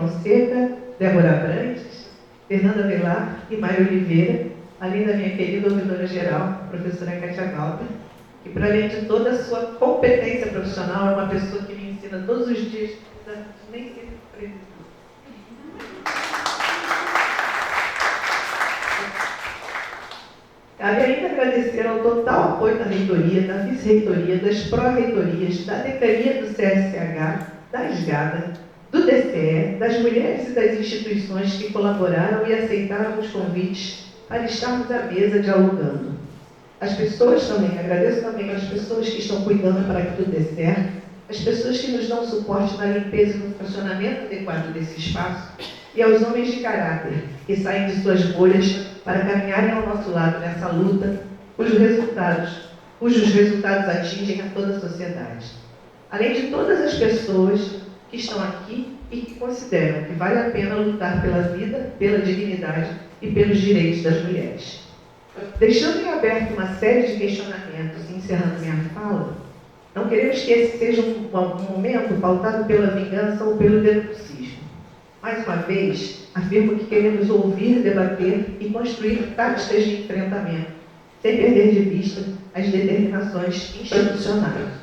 Fonseca, Débora Brantes, Fernanda Velar e Mário Oliveira, além da minha querida ouvidora-geral, professora Cátia Galda, que, para além de toda a sua competência profissional, é uma pessoa que me ensina todos os dias, nem sempre previsível. Cabe ainda agradecer ao total apoio da reitoria, da vice-reitoria, das pró-reitorias, da decania do CSH, da SGADA, do DCE, das mulheres e das instituições que colaboraram e aceitaram os convites para estarmos à mesa dialogando. As pessoas também, agradeço também às pessoas que estão cuidando para que tudo dê certo, as pessoas que nos dão suporte na limpeza e no funcionamento adequado desse espaço, e aos homens de caráter que saem de suas bolhas para caminharem ao nosso lado nessa luta, cujos resultados atingem a toda a sociedade. Além de todas as pessoas que estão aqui e que consideram que vale a pena lutar pela vida, pela dignidade e pelos direitos das mulheres. Deixando em aberto uma série de questionamentos e encerrando minha fala, não queremos que esse seja um momento pautado pela vingança ou pelo denuncismo. Mais uma vez, afirmo que queremos ouvir, debater e construir táticas de enfrentamento, sem perder de vista as determinações institucionais.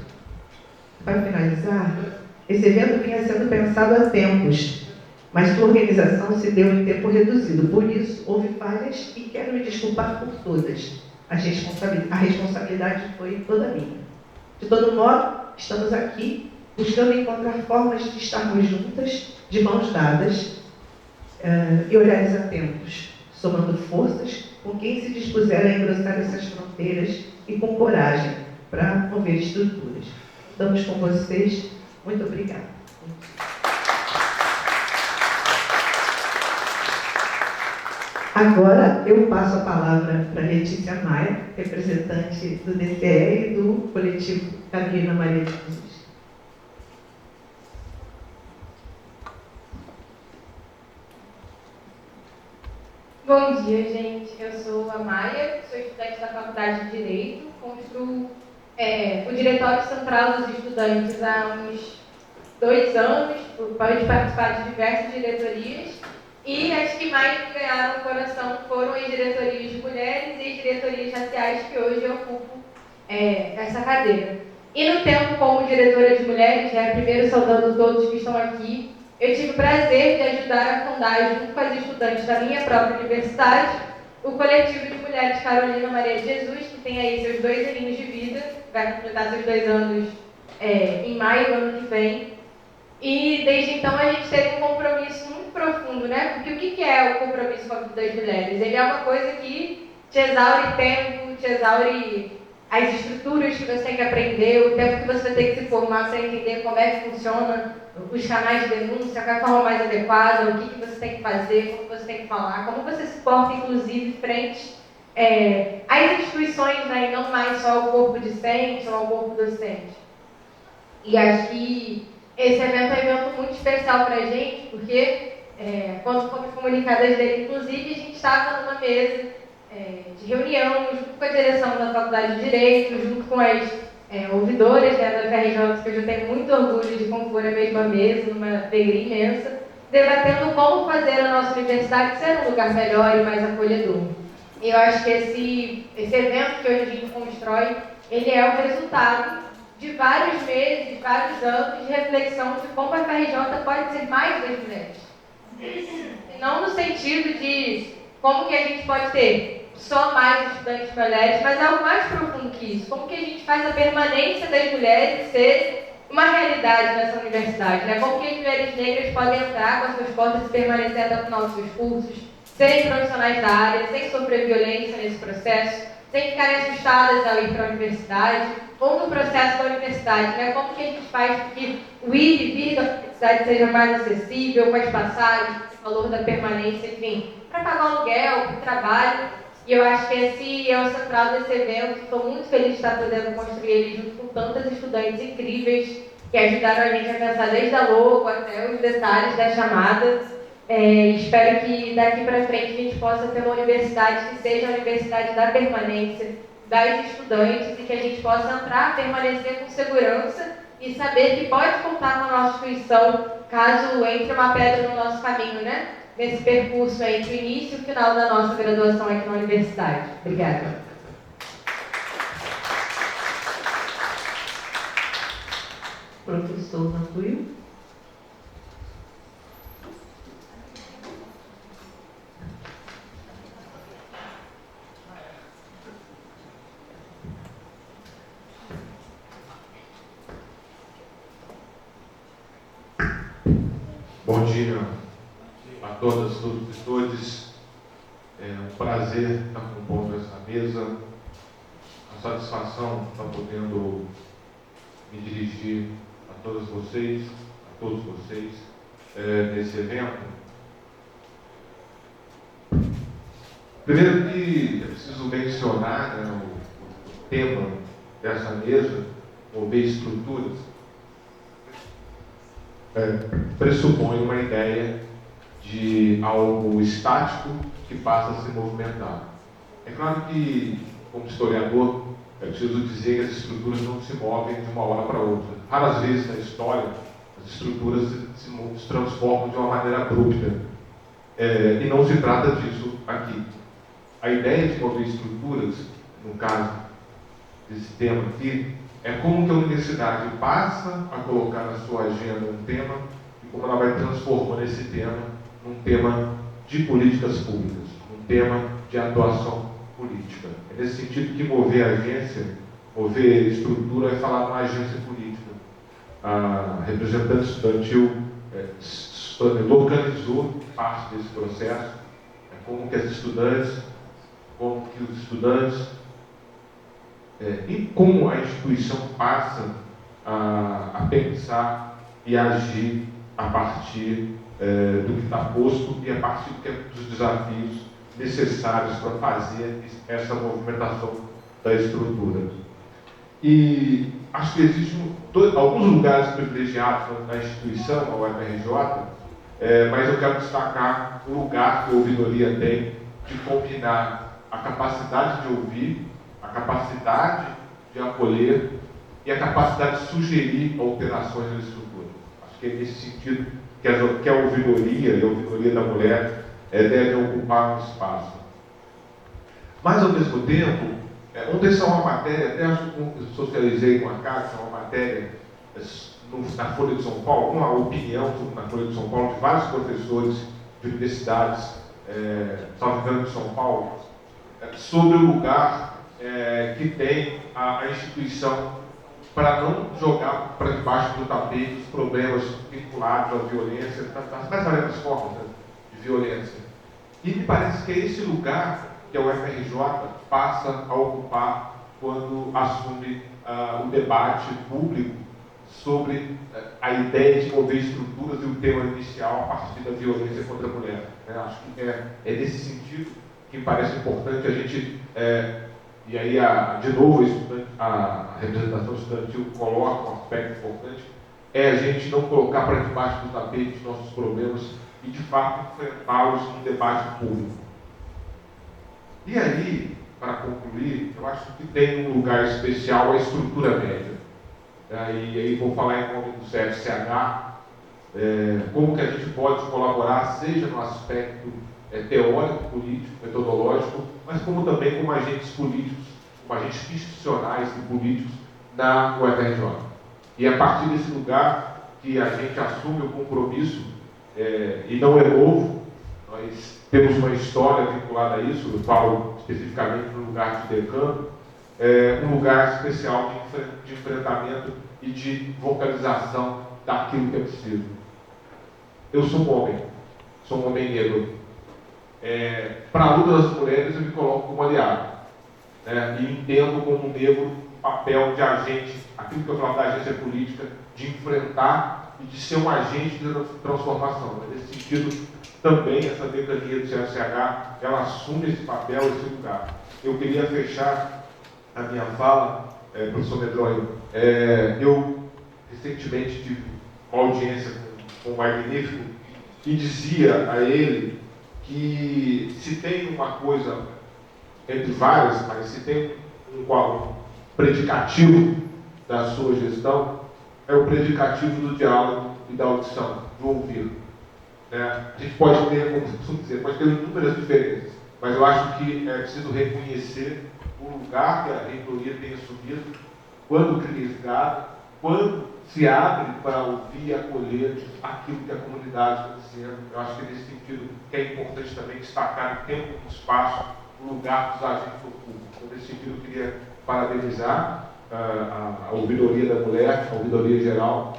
Para finalizar, esse evento vinha sendo pensado há tempos, mas sua organização se deu em tempo reduzido. Por isso, houve falhas e quero me desculpar por todas. A responsabilidade foi toda minha. De todo modo, estamos aqui buscando encontrar formas de estarmos juntas, de mãos dadas e olhares atentos, somando forças com quem se dispuser a engrossar essas fronteiras e com coragem para mover estruturas. Estamos com vocês. Muito obrigada. Agora eu passo a palavra para Letícia Maia, representante do DCE e do coletivo Carolina Maria de Jesus. Bom dia, gente. Eu sou a Maia, sou estudante da Faculdade de Direito, construo o Diretório Central dos Estudantes há uns 2 anos, pode participar de diversas diretorias, e as que mais ganharam o coração foram as diretorias de mulheres e as diretorias raciais, que hoje eu ocupo essa cadeira. E no tempo como diretora de mulheres, primeiro saudando todos que estão aqui, eu tive o prazer de ajudar a fundar, junto com as estudantes da minha própria universidade, o coletivo de mulheres Carolina Maria de Jesus, que tem aí seus 2 aninhos de vida, vai completar seus 2 anos em maio do ano que vem. E desde então a gente teve um compromisso muito profundo, né? Porque o que é o compromisso com a vida das mulheres? Ele é uma coisa que te exaure tempo, te exaure as estruturas que você tem que aprender, o tempo que você vai ter que se formar para entender como é que funciona os canais de denúncia, qual é a forma mais adequada, o que você tem que fazer, como você tem que falar, como você se porta, inclusive, frente às instituições, né, e não mais só ao corpo discente ou ao corpo docente. E acho que esse evento é um evento muito especial para a gente, porque quando fomos comunicadas dele, inclusive, a gente estava numa mesa de reunião, junto com a direção da Faculdade de Direito, junto com as ouvidoras da FRJ, que eu já tenho muito orgulho de compor a mesma mesa, numa alegria imensa, debatendo como fazer a nossa universidade ser um lugar melhor e mais acolhedor. E eu acho que esse evento que hoje a gente constrói, ele é o resultado de vários meses, vários anos de reflexão de como a FRJ pode ser mais das mulheres. E não no sentido de como que a gente pode ter só mais estudantes mulheres, mas algo mais profundo que isso. Como que a gente faz a permanência das mulheres ser uma realidade nessa universidade, né? Como que as mulheres negras podem entrar com as suas portas e permanecer até o final dos seus cursos, serem profissionais da área, sem sofrer violência nesse processo, sem ficarem assustadas ao ir para a universidade, ou no processo da universidade, né? Como que a gente faz para que o ir e vir da universidade seja mais acessível, com as passagens, o valor da permanência, enfim, para pagar o aluguel, para o trabalho. E eu acho que esse é o central desse evento. Estou muito feliz de estar podendo construir ele junto com tantas estudantes incríveis que ajudaram a gente a pensar desde a logo até os detalhes da chamada. Espero que daqui para frente a gente possa ter uma universidade que seja a universidade da permanência das estudantes e que a gente possa entrar, permanecer com segurança e saber que pode contar com a nossa instituição caso entre uma pedra no nosso caminho, né? Nesse percurso entre o início e o final da nossa graduação aqui na universidade. Obrigada. Professor Zantuil. Bom dia a todas, todos e todas. É um prazer estar compondo essa mesa. A satisfação de estar podendo me dirigir a todos vocês nesse evento. Primeiro que eu preciso mencionar, né, o tema dessa mesa, mover estruturas, pressupõe uma ideia de algo estático que passa a se movimentar. É claro que, como historiador, eu preciso dizer que as estruturas não se movem de uma hora para outra. Raras vezes na história, as estruturas se transformam de uma maneira abrupta. E não se trata disso aqui. A ideia de mover estruturas, no caso desse tema aqui, é como que a universidade passa a colocar na sua agenda um tema e como ela vai transformando esse tema num tema de políticas públicas, um tema de atuação política. É nesse sentido que mover agência, mover estrutura, é falar de uma agência política. A representante estudantil localizou parte desse processo, como que as estudantes, como que os estudantes e como a instituição passa a pensar e agir a partir do que está posto e a partir dos desafios necessários para fazer essa movimentação da estrutura. E acho que existem alguns lugares privilegiados na instituição, a UFRJ, mas eu quero destacar o lugar que a ouvidoria tem de combinar a capacidade de ouvir, a capacidade de acolher e a capacidade de sugerir alterações na estrutura. Acho que é nesse sentido que a ouvidoria e a ouvidoria da mulher devem ocupar um espaço. Mas, ao mesmo tempo, ontem saiu uma matéria, até acho que eu socializei com a Cátia, uma matéria na Folha de São Paulo, uma opinião na Folha de São Paulo de vários professores de universidades, salvo de São Paulo, sobre o lugar que tem a instituição para não jogar para debaixo do tapete os problemas vinculados à violência, das mais variadas formas, né, de violência. E me parece que é esse lugar que a UFRJ passa a ocupar quando assume o debate público sobre a ideia de mover estruturas e o tema inicial a partir da violência contra a mulher. Acho que é nesse sentido que me parece importante a gente, e aí de novo a representação estudantil coloca um aspecto importante, a gente não colocar para debaixo do tapete nossos problemas e de fato enfrentá-los num debate público. E aí, para concluir, eu acho que tem um lugar especial a estrutura média. E aí vou falar em nome do CFCH, como que a gente pode colaborar, seja no aspecto teórico, político, metodológico, mas como também como agentes políticos, como agentes institucionais e políticos na UFRJ. E é a partir desse lugar que a gente assume o compromisso, e não é novo, nós temos uma história vinculada a isso, eu falo especificamente no lugar de decano, um lugar especial de enfrentamento e de vocalização daquilo que é preciso. Eu sou um homem negro. Para a luta das mulheres eu me coloco como aliado, e entendo como negro o papel de agente, aquilo que eu falava da agência política, de enfrentar e de ser um agente de transformação. Nesse sentido, também essa decania do CFCH, ela assume esse papel, esse lugar. Eu queria fechar a minha fala, professor Medronho. Eu recentemente tive uma audiência com o Magnífico e dizia a ele que se tem uma coisa, entre várias, mas se tem um predicativo da sua gestão, é o predicativo do diálogo e da audição, do ouvir. Né? A gente pode ter, como costumo dizer, pode ter inúmeras diferenças, mas eu acho que é preciso reconhecer o lugar que a reitoria tem assumido quando cria esse gado, quando se abre para ouvir e acolher aquilo que a comunidade está dizendo. Eu acho que nesse sentido que é importante também destacar o tempo, o espaço, o lugar dos agentes ocupam. Então, nesse sentido, eu queria parabenizar a ouvidoria da mulher, a ouvidoria geral,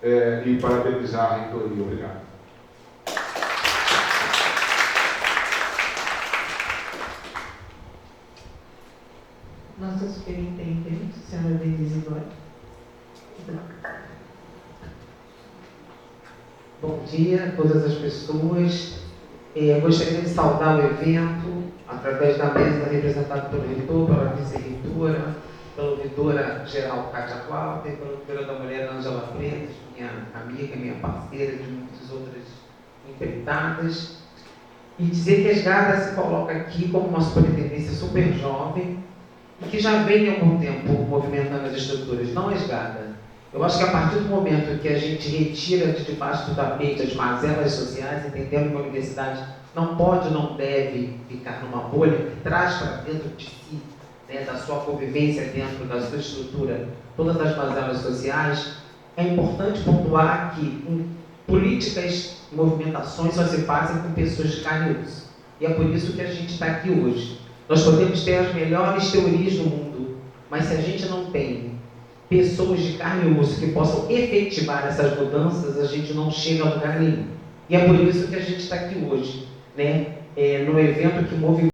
e parabenizar a reitoria. Obrigado. Nossa superintendente, senhora Denise Dória. Bom dia a todas as pessoas. Gostaria de saudar o evento através da mesa representada pelo reitor, pela vice-reitora, pela ouvidora geral Cátia Cláudia, pela ouvidora da mulher Ângela Freitas, minha amiga, minha parceira de muitas outras empreitadas, e dizer que a SGADA se coloca aqui como uma superintendência super jovem e que já vem há algum tempo movimentando as estruturas, não a SGADA. Eu acho que a partir do momento que a gente retira de debaixo do tapete as mazelas sociais, entendendo que a universidade não pode, não deve ficar numa bolha, que traz para dentro de si, né, da sua convivência dentro da sua estrutura, todas as mazelas sociais, é importante pontuar que em políticas e movimentações só se fazem com pessoas de carne e osso. E é por isso que a gente está aqui hoje. Nós podemos ter as melhores teorias do mundo, mas se a gente não tem pessoas de carne e osso que possam efetivar essas mudanças, a gente não chega a lugar nenhum. E é por isso que a gente está aqui hoje, né? No evento que